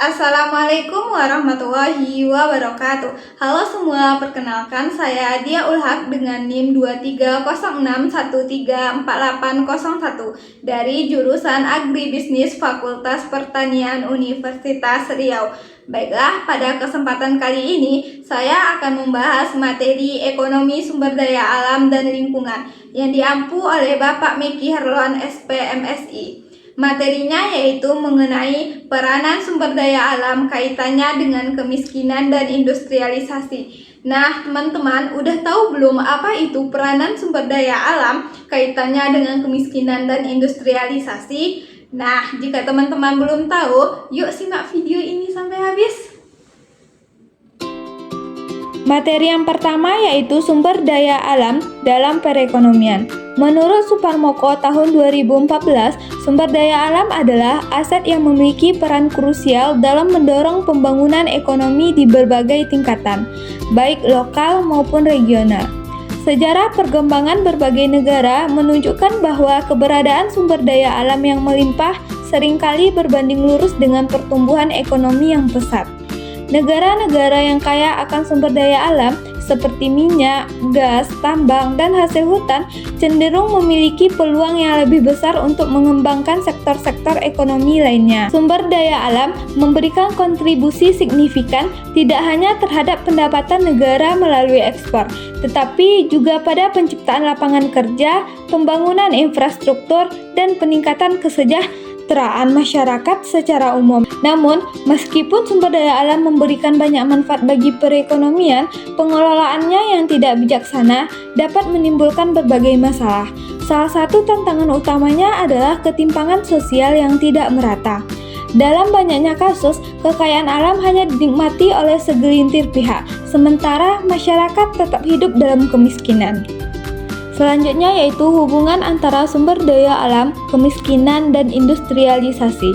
Assalamualaikum warahmatullahi wabarakatuh. Halo semua, perkenalkan saya Dia Ulhak dengan NIM 2306134801 dari jurusan Agribisnis Fakultas Pertanian Universitas Riau. Baiklah, pada kesempatan kali ini saya akan membahas materi ekonomi sumber daya alam dan lingkungan yang diampu oleh Bapak Miki Herlon SPMSI. Materinya yaitu mengenai peranan sumber daya alam kaitannya dengan kemiskinan dan industrialisasi. Nah, teman-teman udah tahu belum apa itu peranan sumber daya alam kaitannya dengan kemiskinan dan industrialisasi? Nah, jika teman-teman belum tahu, yuk simak video ini sampai habis. Materi yang pertama yaitu sumber daya alam dalam perekonomian. Menurut Suparmoko tahun 2014, sumber daya alam adalah aset yang memiliki peran krusial dalam mendorong pembangunan ekonomi di berbagai tingkatan, baik lokal maupun regional. Sejarah perkembangan berbagai negara menunjukkan bahwa keberadaan sumber daya alam yang melimpah seringkali berbanding lurus dengan pertumbuhan ekonomi yang pesat. Negara-negara yang kaya akan sumber daya alam seperti minyak, gas, tambang, dan hasil hutan cenderung memiliki peluang yang lebih besar untuk mengembangkan sektor-sektor ekonomi lainnya. Sumber daya alam memberikan kontribusi signifikan tidak hanya terhadap pendapatan negara melalui ekspor, tetapi juga pada penciptaan lapangan kerja, pembangunan infrastruktur, dan peningkatan kesejahteraan masyarakat secara umum. Namun, meskipun sumber daya alam memberikan banyak manfaat bagi perekonomian, pengelolaannya yang tidak bijaksana dapat menimbulkan berbagai masalah. Salah satu tantangan utamanya adalah ketimpangan sosial yang tidak merata. Dalam banyaknya kasus, kekayaan alam hanya dinikmati oleh segelintir pihak, sementara masyarakat tetap hidup dalam kemiskinan. Selanjutnya yaitu hubungan antara sumber daya alam, kemiskinan, dan industrialisasi.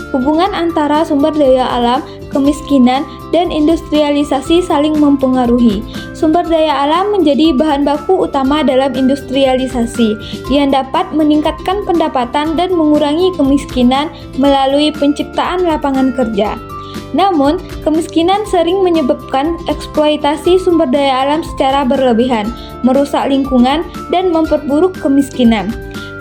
Hubungan antara sumber daya alam, kemiskinan, dan industrialisasi saling mempengaruhi. Sumber daya alam menjadi bahan baku utama dalam industrialisasi yang dapat meningkatkan pendapatan dan mengurangi kemiskinan melalui penciptaan lapangan kerja. Namun, kemiskinan sering menyebabkan eksploitasi sumber daya alam secara berlebihan, merusak lingkungan, dan memperburuk kemiskinan.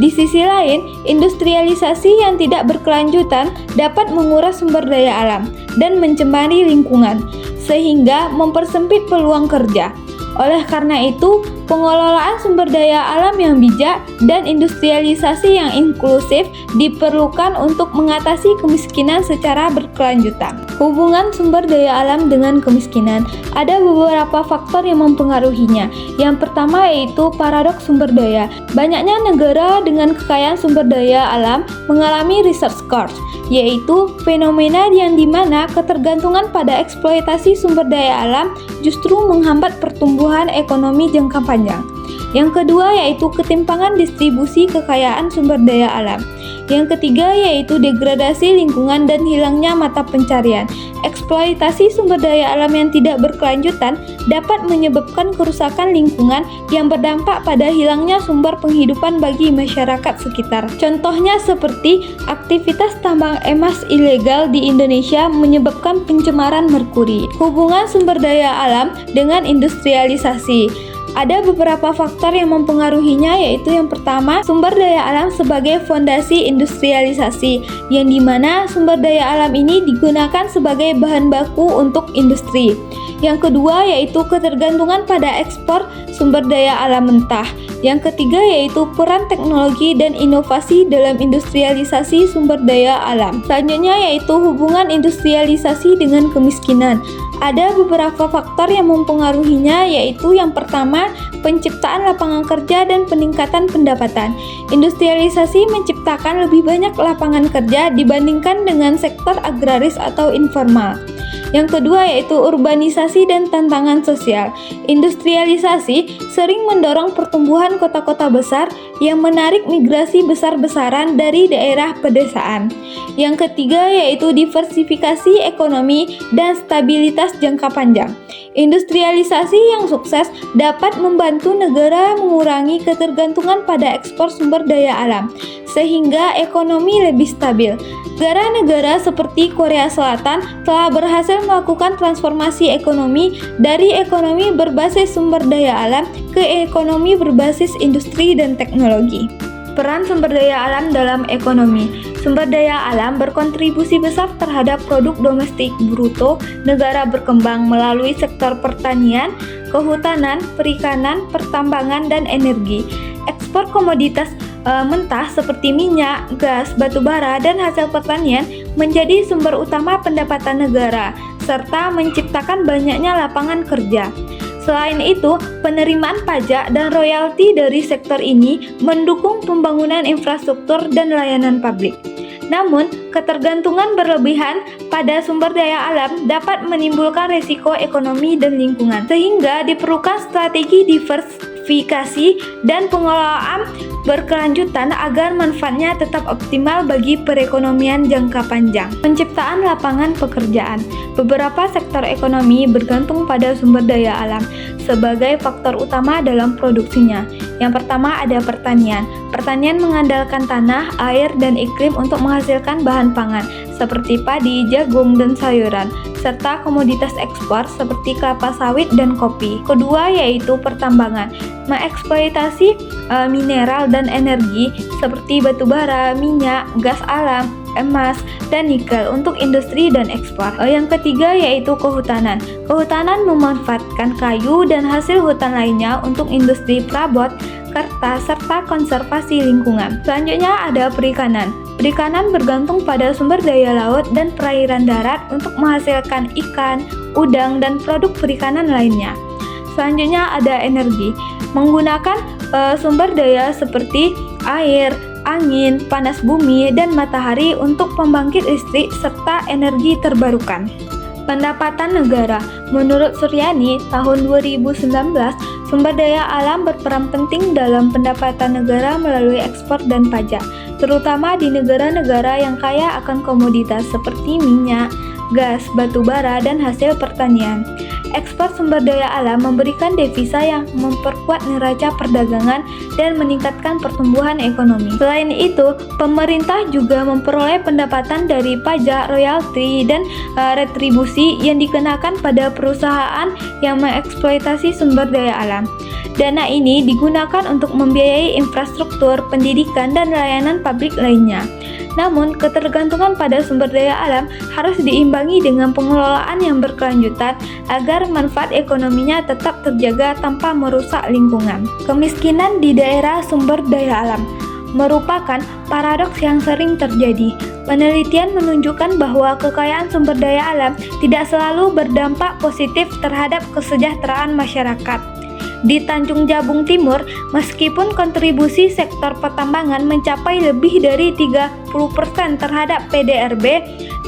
Di sisi lain, industrialisasi yang tidak berkelanjutan dapat menguras sumber daya alam dan mencemari lingkungan, sehingga mempersempit peluang kerja. Oleh karena itu, pengelolaan sumber daya alam yang bijak dan industrialisasi yang inklusif diperlukan untuk mengatasi kemiskinan secara berkelanjutan. Hubungan sumber daya alam dengan kemiskinan, ada beberapa faktor yang mempengaruhinya. Yang pertama yaitu paradoks sumber daya. Banyaknya negara dengan kekayaan sumber daya alam mengalami resource scarce, yaitu fenomena yang dimana ketergantungan pada eksploitasi sumber daya alam justru menghambat pertumbuhan ekonomi jangka panjang. Yang kedua yaitu ketimpangan distribusi kekayaan sumber daya alam. Yang ketiga yaitu degradasi lingkungan dan hilangnya mata pencarian. Eksploitasi sumber daya alam yang tidak berkelanjutan dapat menyebabkan kerusakan lingkungan yang berdampak pada hilangnya sumber penghidupan bagi masyarakat sekitar. Contohnya seperti aktivitas tambang emas ilegal di Indonesia menyebabkan pencemaran merkuri. Hubungan sumber daya alam dengan industrialisasi. Ada beberapa faktor yang mempengaruhinya, yaitu yang pertama, sumber daya alam sebagai fondasi industrialisasi, yang dimana sumber daya alam ini digunakan sebagai bahan baku untuk industri. Yang kedua yaitu ketergantungan pada ekspor sumber daya alam mentah. Yang ketiga yaitu peran teknologi dan inovasi dalam industrialisasi sumber daya alam. Selanjutnya yaitu hubungan industrialisasi dengan kemiskinan. Ada beberapa faktor yang mempengaruhinya, yaitu yang pertama, penciptaan lapangan kerja dan peningkatan pendapatan. Industrialisasi menciptakan lebih banyak lapangan kerja dibandingkan dengan sektor agraris atau informal. Yang kedua yaitu urbanisasi dan tantangan sosial. Industrialisasi sering mendorong pertumbuhan kota-kota besar yang menarik migrasi besar-besaran dari daerah pedesaan. Yang ketiga yaitu diversifikasi ekonomi dan stabilitas jangka panjang. Industrialisasi yang sukses dapat membantu negara mengurangi ketergantungan pada ekspor sumber daya alam, sehingga ekonomi lebih stabil. Negara-negara seperti Korea Selatan telah berhasil melakukan transformasi ekonomi dari ekonomi berbasis sumber daya alam ke ekonomi berbasis industri dan teknologi. Peran sumber daya alam dalam ekonomi. Sumber daya alam berkontribusi besar terhadap produk domestik bruto negara berkembang melalui sektor pertanian, kehutanan, perikanan, pertambangan, dan energi. Ekspor komoditas mentah seperti minyak, gas, batu bara, dan hasil pertanian menjadi sumber utama pendapatan negara, serta menciptakan banyaknya lapangan kerja. Selain itu, penerimaan pajak dan royalti dari sektor ini mendukung pembangunan infrastruktur dan layanan publik. Namun, ketergantungan berlebihan pada sumber daya alam dapat menimbulkan risiko ekonomi dan lingkungan, sehingga diperlukan strategi diversifikasi dan pengelolaan berkelanjutan agar manfaatnya tetap optimal bagi perekonomian jangka panjang. Penciptaan lapangan pekerjaan. Beberapa sektor ekonomi bergantung pada sumber daya alam sebagai faktor utama dalam produksinya. Yang pertama ada pertanian. Pertanian mengandalkan tanah, air, dan iklim untuk menghasilkan bahan pangan seperti padi, jagung, dan sayuran, serta komoditas ekspor seperti kelapa sawit dan kopi. Kedua yaitu pertambangan, mengeksploitasi mineral dan energi seperti batu bara, minyak, gas alam, emas, dan nikel untuk industri dan ekspor. Yang ketiga yaitu kehutanan. Kehutanan memanfaatkan kayu dan hasil hutan lainnya untuk industri perabot, kertas, serta konservasi lingkungan. Selanjutnya ada perikanan. Perikanan bergantung pada sumber daya laut dan perairan darat untuk menghasilkan ikan, udang, dan produk perikanan lainnya. Selanjutnya ada energi. Menggunakan sumber daya seperti air, angin, panas bumi, dan matahari untuk pembangkit listrik serta energi terbarukan. Pendapatan negara. Menurut Suryani, tahun 2019, sumber daya alam berperan penting dalam pendapatan negara melalui ekspor dan pajak, terutama di negara-negara yang kaya akan komoditas seperti minyak, gas, batu bara, dan hasil pertanian. Ekspor sumber daya alam memberikan devisa yang memperkuat neraca perdagangan dan meningkatkan pertumbuhan ekonomi. Selain itu, pemerintah juga memperoleh pendapatan dari pajak, royalti, dan retribusi yang dikenakan pada perusahaan yang mengeksploitasi sumber daya alam. Dana ini digunakan untuk membiayai infrastruktur, pendidikan, dan layanan publik lainnya. Namun, ketergantungan pada sumber daya alam harus diimbangi dengan pengelolaan yang berkelanjutan agar manfaat ekonominya tetap terjaga tanpa merusak lingkungan. Kemiskinan di daerah sumber daya alam merupakan paradoks yang sering terjadi. Penelitian menunjukkan bahwa kekayaan sumber daya alam tidak selalu berdampak positif terhadap kesejahteraan masyarakat. Di Tanjung Jabung Timur, meskipun kontribusi sektor pertambangan mencapai lebih dari 30% terhadap PDRB,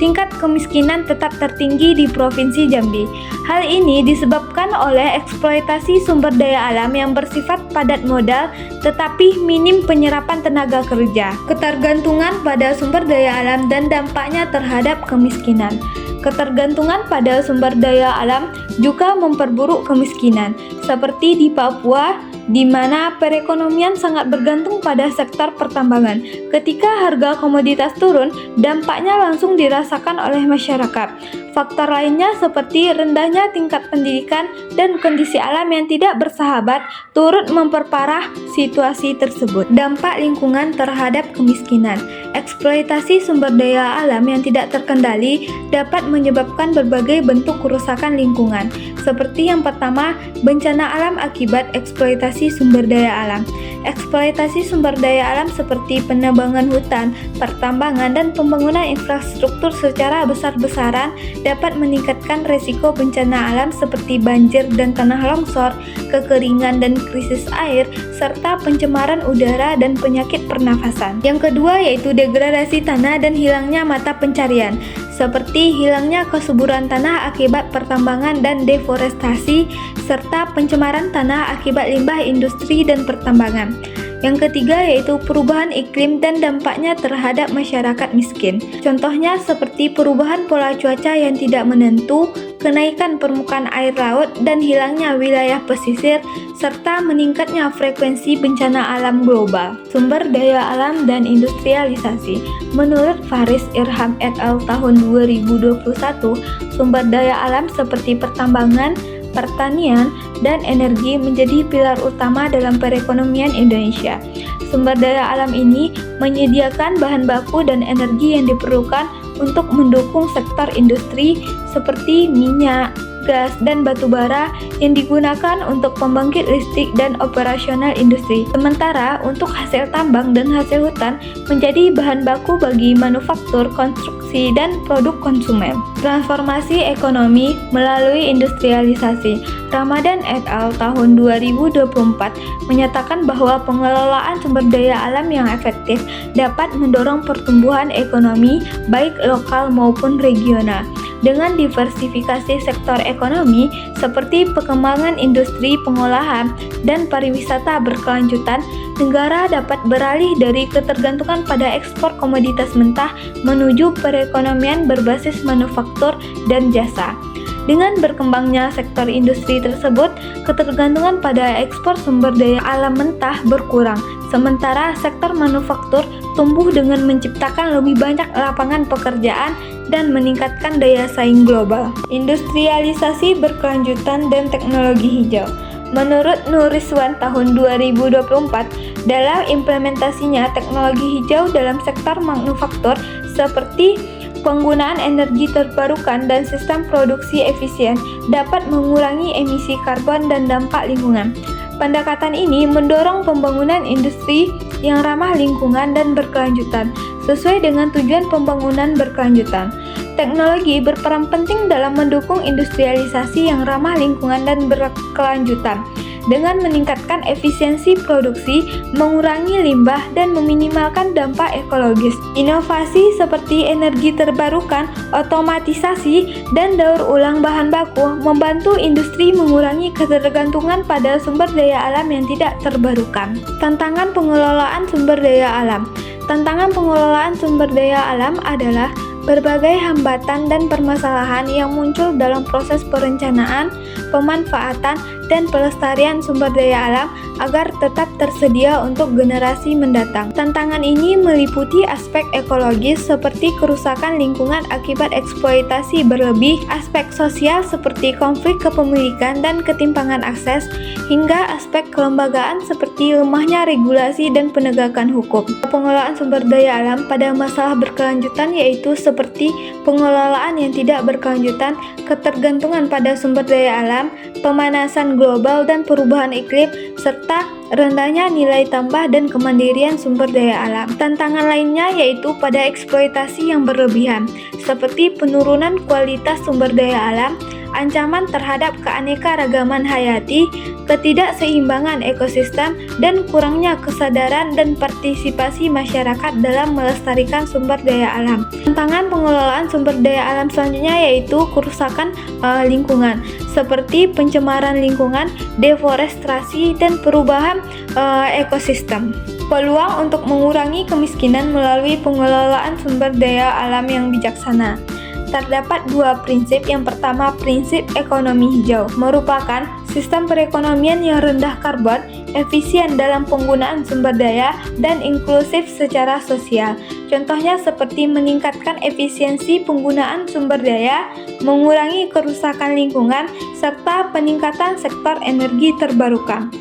tingkat kemiskinan tetap tertinggi di Provinsi Jambi. Hal ini disebabkan oleh eksploitasi sumber daya alam yang bersifat padat modal tetapi minim penyerapan tenaga kerja. Ketergantungan pada sumber daya alam dan dampaknya terhadap kemiskinan. Ketergantungan pada sumber daya alam juga memperburuk kemiskinan, seperti di Papua, di mana perekonomian sangat bergantung pada sektor pertambangan. Ketika harga komoditas turun, dampaknya langsung dirasakan oleh masyarakat. Faktor lainnya seperti rendahnya tingkat pendidikan dan kondisi alam yang tidak bersahabat turut memperparah situasi tersebut. Dampak lingkungan terhadap kemiskinan. Eksploitasi sumber daya alam yang tidak terkendali dapat menyebabkan berbagai bentuk kerusakan lingkungan. Seperti yang pertama, bencana alam akibat eksploitasi sumber daya alam. Eksploitasi sumber daya alam seperti penebangan hutan, pertambangan, dan pembangunan infrastruktur secara besar-besaran dapat meningkatkan resiko bencana alam seperti banjir dan tanah longsor, kekeringan dan krisis air, serta pencemaran udara dan penyakit pernafasan. Yang kedua yaitu degradasi tanah dan hilangnya mata pencarian. seperti hilangnya kesuburan tanah akibat pertambangan dan deforestasi, serta pencemaran tanah akibat limbah industri dan pertambangan. Yang ketiga yaitu perubahan iklim dan dampaknya terhadap masyarakat miskin. Contohnya seperti perubahan pola cuaca yang tidak menentu, kenaikan permukaan air laut dan hilangnya wilayah pesisir, serta meningkatnya frekuensi bencana alam global. Sumber daya alam dan industrialisasi. Menurut Faris Irham et al. Tahun 2021, sumber daya alam seperti pertambangan, pertanian, dan energi menjadi pilar utama dalam perekonomian Indonesia. Sumber daya alam ini menyediakan bahan baku dan energi yang diperlukan untuk mendukung sektor industri seperti minyak, gas, dan batu bara yang digunakan untuk pembangkit listrik dan operasional industri. Sementara untuk hasil tambang dan hasil hutan menjadi bahan baku bagi manufaktur, konstruksi, dan produk konsumen. Transformasi ekonomi melalui industrialisasi. Ramadan et al. Tahun 2024 menyatakan bahwa pengelolaan sumber daya alam yang efektif dapat mendorong pertumbuhan ekonomi baik lokal maupun regional. Dengan diversifikasi sektor ekonomi seperti pengembangan industri pengolahan dan pariwisata berkelanjutan, negara dapat beralih dari ketergantungan pada ekspor komoditas mentah menuju perekonomian berbasis manufaktur dan jasa. Dengan berkembangnya sektor industri tersebut, ketergantungan pada ekspor sumber daya alam mentah berkurang, sementara sektor manufaktur tumbuh dengan menciptakan lebih banyak lapangan pekerjaan dan meningkatkan daya saing global. Industrialisasi berkelanjutan dan teknologi hijau. Menurut Nuriswan tahun 2024, dalam implementasinya teknologi hijau dalam sektor manufaktur seperti penggunaan energi terbarukan dan sistem produksi efisien dapat mengurangi emisi karbon dan dampak lingkungan. Pendekatan ini mendorong pembangunan industri yang ramah lingkungan dan berkelanjutan, sesuai dengan tujuan pembangunan berkelanjutan. Teknologi berperan penting dalam mendukung industrialisasi yang ramah lingkungan dan berkelanjutan, dengan meningkatkan efisiensi produksi, mengurangi limbah, dan meminimalkan dampak ekologis. Inovasi seperti energi terbarukan, otomatisasi, dan daur ulang bahan baku membantu industri mengurangi ketergantungan pada sumber daya alam yang tidak terbarukan. Tantangan pengelolaan sumber daya alam. Tantangan pengelolaan sumber daya alam adalah berbagai hambatan dan permasalahan yang muncul dalam proses perencanaan, pemanfaatan, dan pelestarian sumber daya alam agar tetap tersedia untuk generasi mendatang. Tantangan ini meliputi aspek ekologis seperti kerusakan lingkungan akibat eksploitasi berlebih, aspek sosial seperti konflik kepemilikan dan ketimpangan akses, hingga aspek kelembagaan seperti lemahnya regulasi dan penegakan hukum. Pengelolaan sumber daya alam pada masalah berkelanjutan yaitu seperti pengelolaan yang tidak berkelanjutan, ketergantungan pada sumber daya alam, pemanasan global dan perubahan iklim, serta rendahnya nilai tambah dan kemandirian sumber daya alam. Tantangan lainnya yaitu pada eksploitasi yang berlebihan, seperti penurunan kualitas sumber daya alam, ancaman terhadap keanekaragaman hayati, ketidakseimbangan ekosistem, dan kurangnya kesadaran dan partisipasi masyarakat dalam melestarikan sumber daya alam. Tantangan pengelolaan sumber daya alam selanjutnya yaitu kerusakan lingkungan, seperti pencemaran lingkungan, deforestasi, dan perubahan ekosistem. Peluang untuk mengurangi kemiskinan melalui pengelolaan sumber daya alam yang bijaksana. Terdapat dua prinsip. Yang pertama, prinsip ekonomi hijau, merupakan sistem perekonomian yang rendah karbon, efisien dalam penggunaan sumber daya, dan inklusif secara sosial. Contohnya seperti meningkatkan efisiensi penggunaan sumber daya, mengurangi kerusakan lingkungan, serta peningkatan sektor energi terbarukan.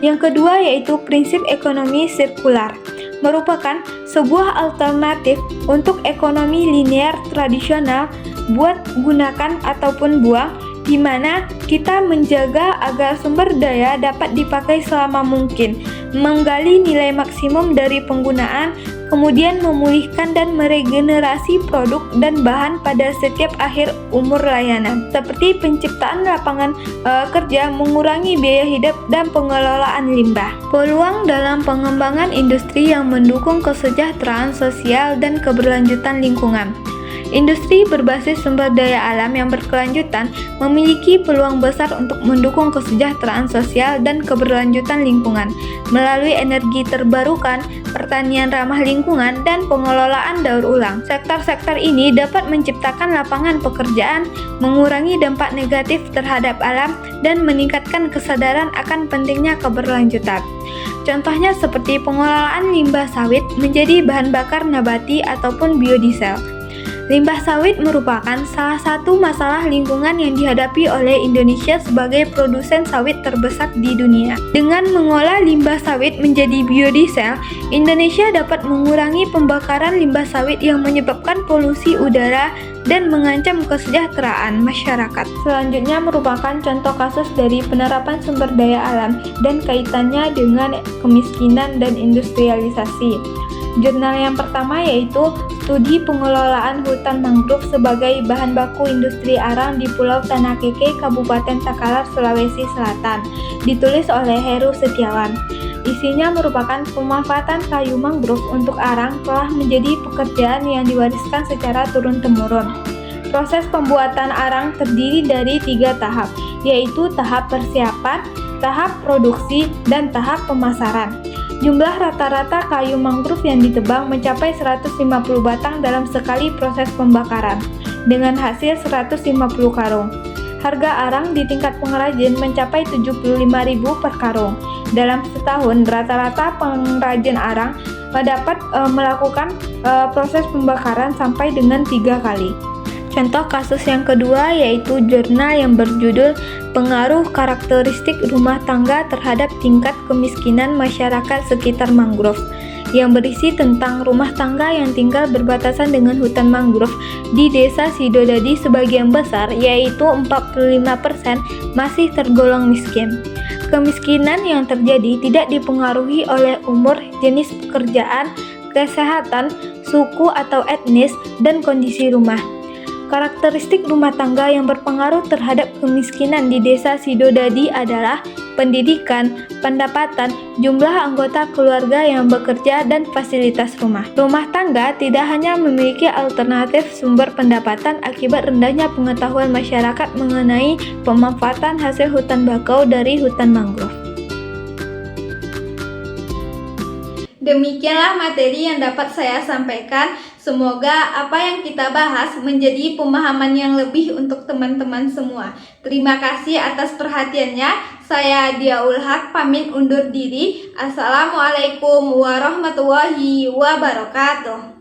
Yang kedua yaitu prinsip ekonomi sirkular, merupakan sebuah alternatif untuk ekonomi linear tradisional, buat gunakan ataupun buang, di mana kita menjaga agar sumber daya dapat dipakai selama mungkin, menggali nilai maksimum dari penggunaan, kemudian memulihkan dan meregenerasi produk dan bahan pada setiap akhir umur layanan, seperti penciptaan lapangan kerja, mengurangi biaya hidup, dan pengelolaan limbah. Peluang dalam pengembangan industri yang mendukung kesejahteraan sosial dan keberlanjutan lingkungan. Industri berbasis sumber daya alam yang berkelanjutan memiliki peluang besar untuk mendukung kesejahteraan sosial dan keberlanjutan lingkungan melalui energi terbarukan, pertanian ramah lingkungan, dan pengelolaan daur ulang. Sektor-sektor ini dapat menciptakan lapangan pekerjaan, mengurangi dampak negatif terhadap alam, dan meningkatkan kesadaran akan pentingnya keberlanjutan. Contohnya seperti pengelolaan limbah sawit menjadi bahan bakar nabati ataupun biodiesel. Limbah sawit merupakan salah satu masalah lingkungan yang dihadapi oleh Indonesia sebagai produsen sawit terbesar di dunia. Dengan mengolah limbah sawit menjadi biodiesel, Indonesia dapat mengurangi pembakaran limbah sawit yang menyebabkan polusi udara dan mengancam kesejahteraan masyarakat. Selanjutnya merupakan contoh kasus dari penerapan sumber daya alam dan kaitannya dengan kemiskinan dan industrialisasi. Jurnal yang pertama yaitu Studi Pengelolaan Hutan Mangrove sebagai Bahan Baku Industri Arang di Pulau Tanakeke, Kabupaten Takalar, Sulawesi Selatan, ditulis oleh Heru Setiawan. Isinya merupakan pemanfaatan kayu mangrove untuk arang telah menjadi pekerjaan yang diwariskan secara turun-temurun. Proses pembuatan arang terdiri dari 3 tahap, yaitu tahap persiapan, tahap produksi, dan tahap pemasaran. Jumlah rata-rata kayu mangrove yang ditebang mencapai 150 batang dalam sekali proses pembakaran, dengan hasil 150 karung. Harga arang di tingkat pengrajin mencapai 75.000 per karung. Dalam setahun, rata-rata pengrajin arang dapat melakukan proses pembakaran sampai dengan 3 kali. Contoh kasus yang kedua yaitu jurnal yang berjudul Pengaruh Karakteristik Rumah Tangga Terhadap Tingkat Kemiskinan Masyarakat Sekitar Mangrove, yang berisi tentang rumah tangga yang tinggal berbatasan dengan hutan mangrove di Desa Sidodadi sebagian besar, yaitu 45% masih tergolong miskin. Kemiskinan yang terjadi tidak dipengaruhi oleh umur, jenis pekerjaan, kesehatan, suku atau etnis, dan kondisi rumah. Karakteristik rumah tangga yang berpengaruh terhadap kemiskinan di Desa Sidodadi adalah pendidikan, pendapatan, jumlah anggota keluarga yang bekerja, dan fasilitas rumah. Rumah tangga tidak hanya memiliki alternatif sumber pendapatan akibat rendahnya pengetahuan masyarakat mengenai pemanfaatan hasil hutan bakau dari hutan mangrove. Demikianlah materi yang dapat saya sampaikan. Semoga apa yang kita bahas menjadi pemahaman yang lebih untuk teman-teman semua. Terima kasih atas perhatiannya. Saya Diaul Haq pamit undur diri. Assalamualaikum warahmatullahi wabarakatuh.